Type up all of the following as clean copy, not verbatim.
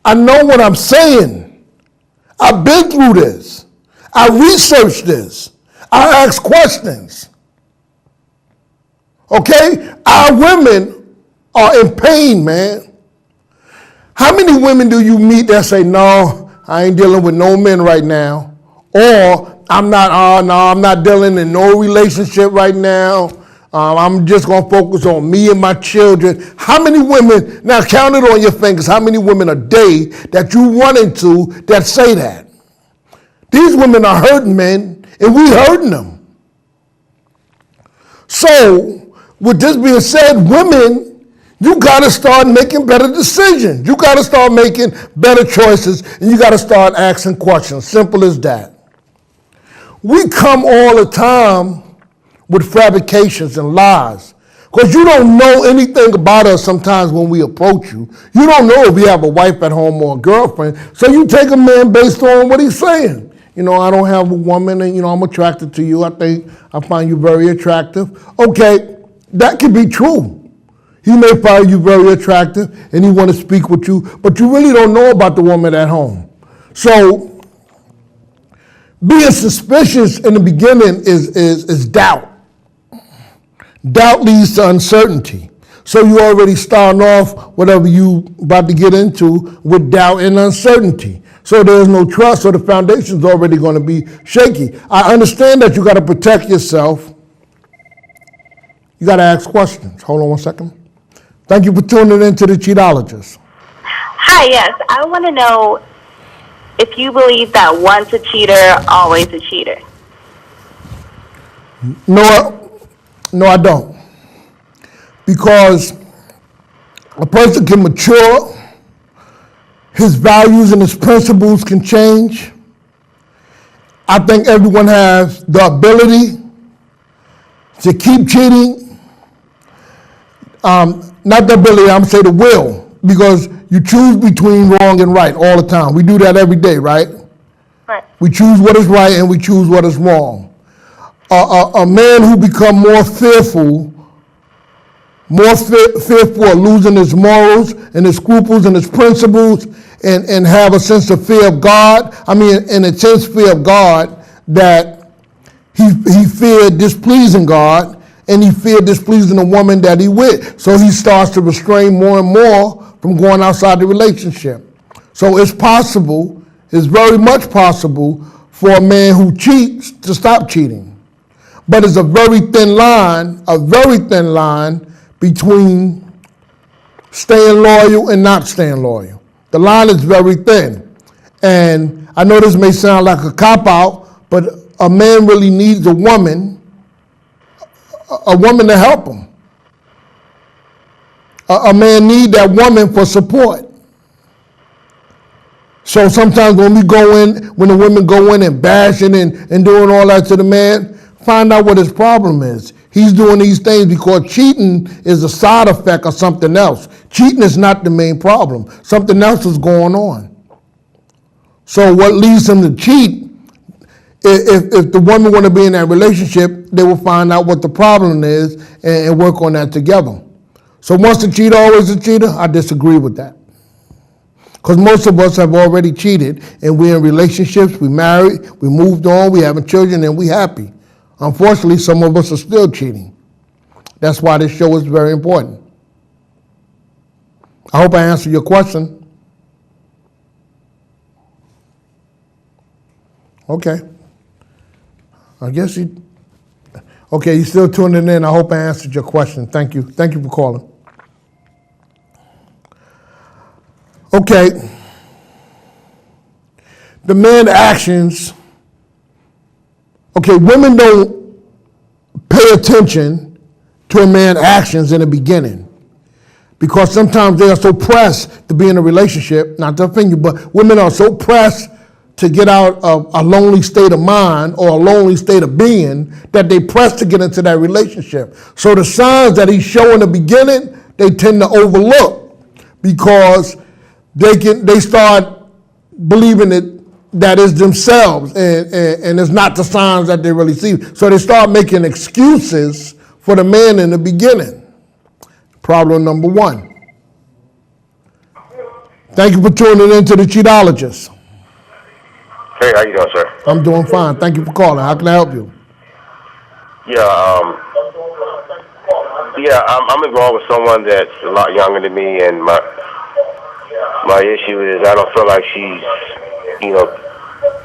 I know what I'm saying. I've been through this. I researched this. I asked questions. Okay? Our women are in pain, man. How many women do you meet that say, no, I ain't dealing with no men right now? Or I'm not dealing in no relationship right now. I'm just going to focus on me and my children. How many women, now count it on your fingers, how many women a day that you run into that say that? These women are hurting men, and we hurting them. So, with this being said, women, you got to start making better decisions. You got to start making better choices, and you got to start asking questions. Simple as that. We come all the time with fabrications and lies, because you don't know anything about us sometimes when we approach you. You don't know if we have a wife at home or a girlfriend, so you take a man based on what he's saying. You know, I don't have a woman, and, you know, I'm attracted to you. I find you very attractive. Okay, that could be true. He may find you very attractive, and he want to speak with you, but you really don't know about the woman at home. So, being suspicious in the beginning is doubt. Doubt leads to uncertainty. So you already starting off whatever you about to get into with doubt and uncertainty. So there's no trust, so the foundation's already going to be shaky. I understand that you got to protect yourself. You got to ask questions. Hold on one second. Thank you for tuning in to the Cheatologist. Hi, yes. I want to know if you believe that once a cheater, always a cheater. No, I don't. Because a person can mature, his values and his principles can change. I think everyone has the ability to keep cheating. Not the ability, I'm saying the will, because you choose between wrong and right all the time. We do that every day, right? Right. We choose what is right and we choose what is wrong. A man who becomes more fearful of losing his morals and his scruples and his principles and have a sense of fear of God. I mean, an intense fear of God that he feared displeasing God, and he feared displeasing the woman that he with. So he starts to restrain more and more from going outside the relationship. So it's possible, it's very much possible for a man who cheats to stop cheating. But it's a very thin line between staying loyal and not staying loyal. The line is very thin. And I know this may sound like a cop-out, but a man really needs a woman to help him. A man needs that woman for support. So sometimes when the women go in and bashing and doing all that to the man, find out what his problem is. He's doing these things because cheating is a side effect of something else. Cheating is not the main problem. Something else is going on. So what leads him to cheat, if the woman want to be in that relationship, they will find out what the problem is and work on that together. So once a cheater, always a cheater, I disagree with that. Because most of us have already cheated, and we're in relationships, we married, we moved on, we having children, and we happy. Unfortunately, some of us are still cheating. That's why this show is very important. I hope I answered your question. Okay. I guess you're still tuning in. I hope I answered your question. Thank you. Thank you for calling. Okay. The man's actions. Okay, women don't pay attention to a man's actions in the beginning because sometimes they are so pressed to be in a relationship, not to offend you, but women are so pressed to get out of a lonely state of mind or a lonely state of being that they press to get into that relationship. So the signs that he's showing in the beginning, they tend to overlook because they start believing that is themselves and it's not the signs that they really see. So they start making excuses for the man in the beginning. Problem number one. Thank you for tuning in to the Cheatologist. Hey, how you doing, sir? I'm doing fine. Thank you for calling. How can I help you? I'm involved with someone that's a lot younger than me, and my issue is I don't feel like she's,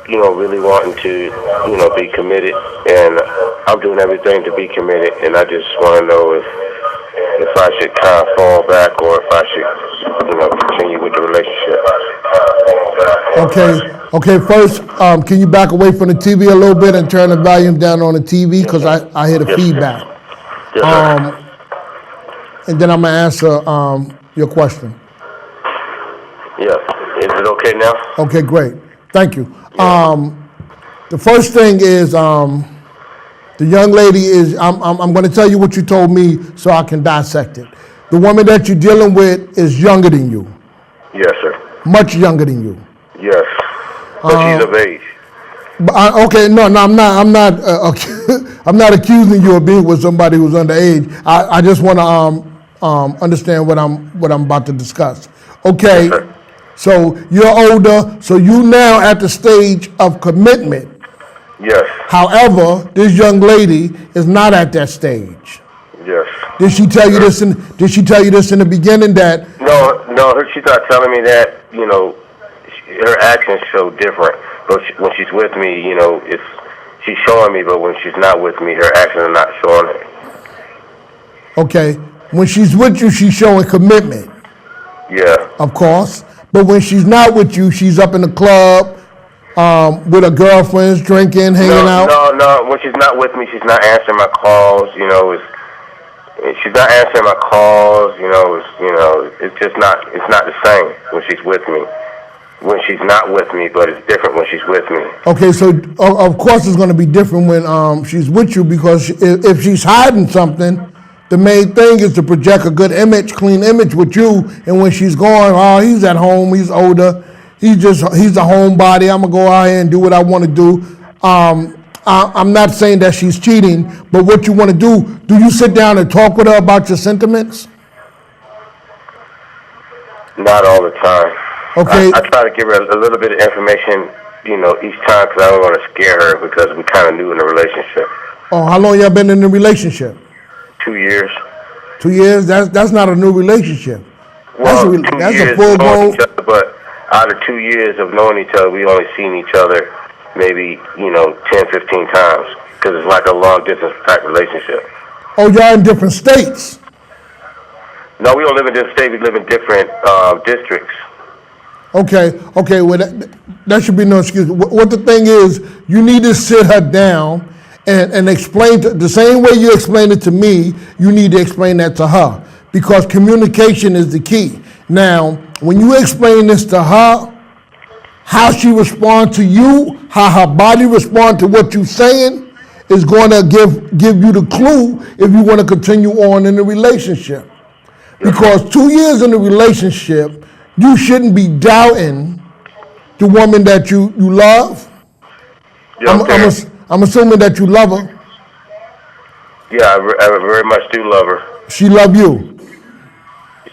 really wanting to, be committed, and I'm doing everything to be committed, and I just want to know if I should kind of fall back or if I should, continue with the relationship. Okay. First, can you back away from the TV a little bit and turn the volume down on the TV because I hear the feedback. Yes, sir. And then I'm gonna answer your question. Yeah. Is it okay now? Okay, great. Thank you. The first thing is the young lady is. I'm going to tell you what you told me so I can dissect it. The woman that you're dealing with is younger than you. Yes, sir. Much younger than you. Yes. But she's of age. No, I'm not. I'm not accusing you of being with somebody who's underage. I just want to understand what I'm about to discuss. Okay. Yes, sir. So you're older. So you now at the stage of commitment. Yes. However, this young lady is not at that stage. Yes. Did she tell you this? Did she tell you this in the beginning? That No. She's not telling me that. Her actions show different. But when she's with me, she's showing me. But when she's not with me, her actions are not showing it. Okay. When she's with you, she's showing commitment. Yeah. Of course. But when she's not with you, she's up in the club with her girlfriends, drinking, hanging out. No. When she's not with me, she's not answering my calls. She's not answering my calls. It's just not. It's not the same when she's with me. When she's not with me, but it's different when she's with me. Okay, so of course it's going to be different when she's with you because if she's hiding something, the main thing is to project a good image, clean image with you. And when she's going, oh, he's at home, he's older, he's a homebody. I'm gonna go out here and do what I want to do. I'm not saying that she's cheating, but what you want to do you sit down and talk with her about your sentiments? Not all the time. Okay. I try to give her a little bit of information, each time because I don't want to scare her because we kind of new in the relationship. Oh, how long y'all been in the relationship? 2 years. 2 years? That's not a new relationship. Well, that's 2 years a full knowing grown. each other, but out of 2 years of knowing each other, we only seen each other maybe 10, 15 times because it's like a long distance type relationship. Oh, y'all in different states? No, we don't live in different states. We live in different districts. Okay. Well, that should be no excuse. What the thing is, you need to sit her down and explain the same way you explain it to me. You need to explain that to her because communication is the key. Now, when you explain this to her, how she responds to you, how her body responds to what you're saying, is going to give you the clue if you want to continue on in the relationship. Because 2 years in the relationship, you shouldn't be doubting the woman that you love. Yeah, I'm assuming that you love her. Yeah, I very much do love her. She love you.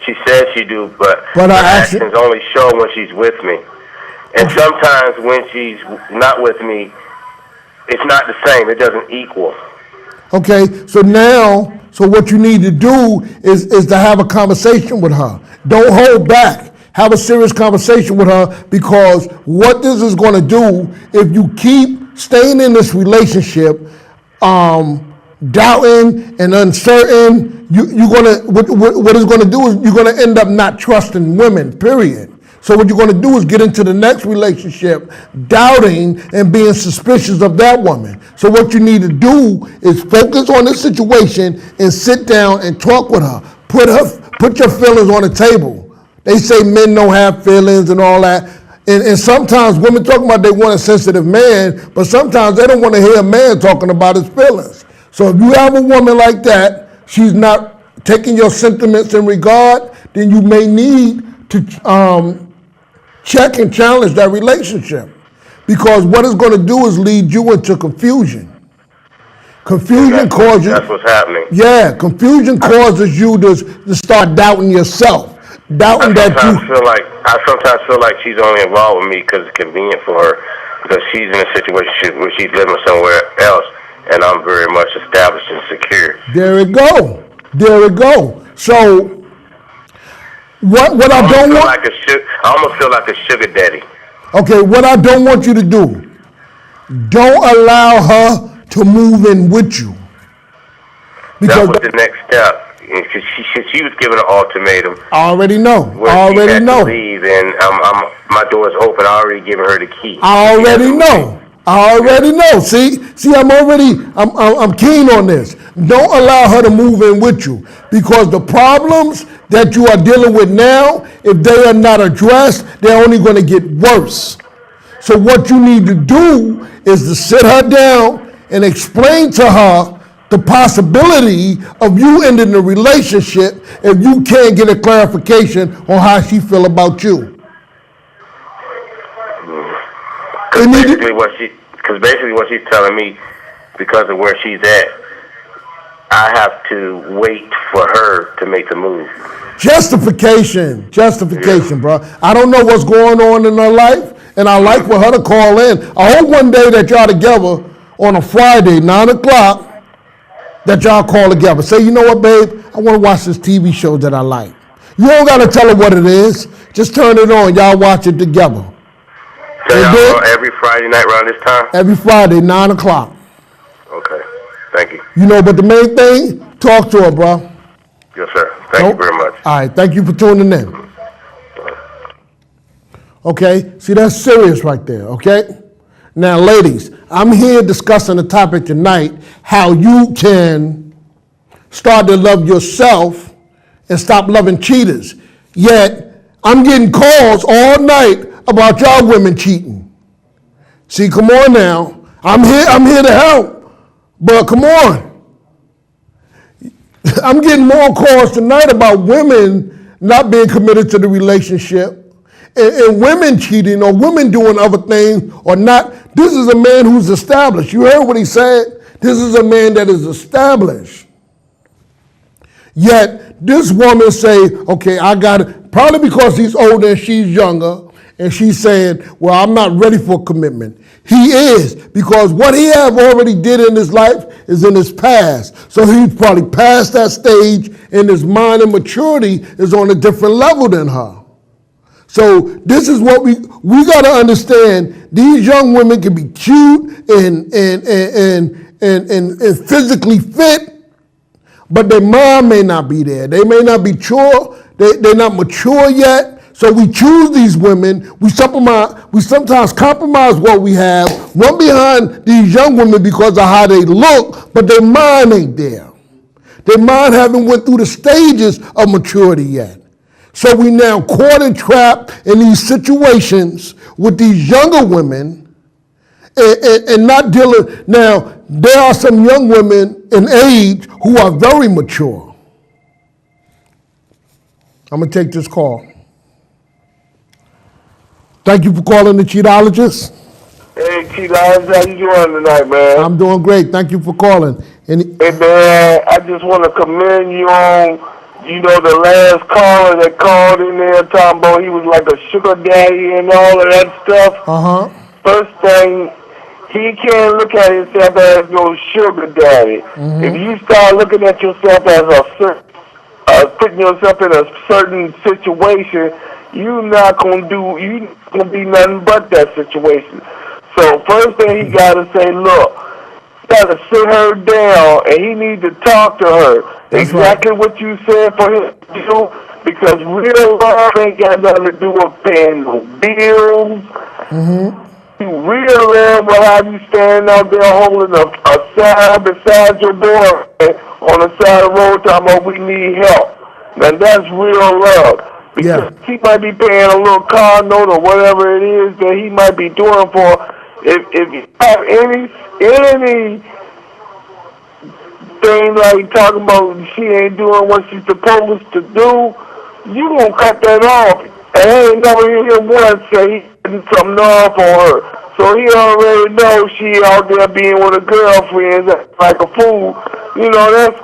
She says she do, but her her action- actions only show when she's with me. And sometimes when she's not with me, it's not the same. It doesn't equal. Okay, so what you need to do is to have a conversation with her. Don't hold back. Have a serious conversation with her because what this is going to do, if you keep staying in this relationship, doubting and uncertain, what it's going to do is you're going to end up not trusting women, period. So what you're going to do is get into the next relationship doubting and being suspicious of that woman. So what you need to do is focus on this situation and sit down and talk with her. Put your feelings on the table. They say men don't have feelings and all that. And sometimes women talk about they want a sensitive man, but sometimes they don't want to hear a man talking about his feelings. So if you have a woman like that, she's not taking your sentiments in regard, then you may need to check and challenge that relationship. Because what it's going to do is lead you into confusion. Confusion causes... That's what's happening. Yeah, confusion causes you to start doubting yourself. doubting that you. I sometimes feel like she's only involved with me because it's convenient for her, because she's in a situation where she's living somewhere else, and I'm very much established and secure. There it go. There it go. So, what I don't want. I almost feel like a sugar daddy. Okay, what I don't want you to do, don't allow her to move in with you. That was the next step. She was given an ultimatum. I already know. I already know. To leave, and my door is open. I already given her the key. I already know. I already know. See, I'm keen on this. Don't allow her to move in with you, because the problems that you are dealing with now, if they are not addressed, they're only going to get worse. So what you need to do is to sit her down and explain to her the possibility of you ending the relationship if you can't get a clarification on how she feel about you. Because basically what she's telling me, because of where she's at, I have to wait for her to make the move. Justification, bro. I don't know what's going on in her life, and I like for her to call in. I hope one day that y'all together on a Friday, 9 o'clock, that y'all call together. Say, you know what, babe? I want to watch this TV show that I like. You don't got to tell her what it is. Just turn it on. Y'all watch it together. So y'all every Friday night around this time? Every Friday, 9 o'clock. Okay. Thank you. You know, but the main thing, talk to her, bro. Yes, sir. Thank you very much. All right. Thank you for tuning in. Okay. See, that's serious right there, okay? Now, ladies, I'm here discussing the topic tonight, how you can start to love yourself and stop loving cheaters. Yet, I'm getting calls all night about y'all women cheating. See, come on now. I'm here to help, but come on. I'm getting more calls tonight about women not being committed to the relationship. And women cheating or women doing other things or not. This is a man who's established. You heard what he said? This is a man that is established. Yet this woman say, okay, I got it. Probably because he's older and she's younger. And she's saying, well, I'm not ready for commitment. He is, because what he have already did in his life is in his past. So he's probably past that stage, and his mind and maturity is on a different level than her. So this is what we got to understand. These young women can be cute and physically fit, but their mind may not be there. They may not be mature. They're not mature yet. So we choose these women. We sometimes compromise what we have, run behind these young women because of how they look, but their mind ain't there. Their mind haven't went through the stages of maturity yet. So we now caught and trapped in these situations with these younger women and not dealing. Now, there are some young women in age who are very mature. I'm going to take this call. Thank you for calling the Cheatologist. Hey, Cheatologist, how you doing tonight, man? I'm doing great. Thank you for calling. Hey, man, I just want to commend you on, the last caller that called in there talking about he was like a sugar daddy and all of that stuff. Uh-huh. First thing, he can't look at himself as no sugar daddy. Mm-hmm. If you start looking at yourself as putting yourself in a certain situation, you're not going to be nothing but that situation. So first thing he got to say, look, you got to sit her down, and he needs to talk to her. That's exactly right. What you said for him to do, because real love ain't got nothing to do with paying no bills. Mm-hmm. Real love will have you standing out there holding a sign beside your boy on the side of the road talking about we need help. Now that's real love. Because he might be paying a little car note or whatever it is that he might be doing for. If you have any thing like talking about she ain't doing what she's supposed to do, you gonna cut that off. And I ain't never hear him once say he did something off on her. So he already knows she out there being with her girlfriends like a fool. That's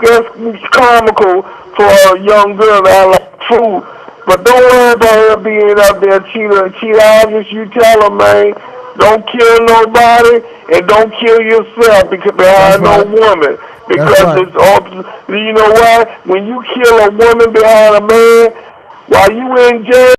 comical for a young girl to act like a fool. But don't worry about her being up there cheatologist. You tell her, man, don't kill nobody and don't kill yourself behind no woman. Because it's all, you know what? When you kill a woman behind a man, while you in jail,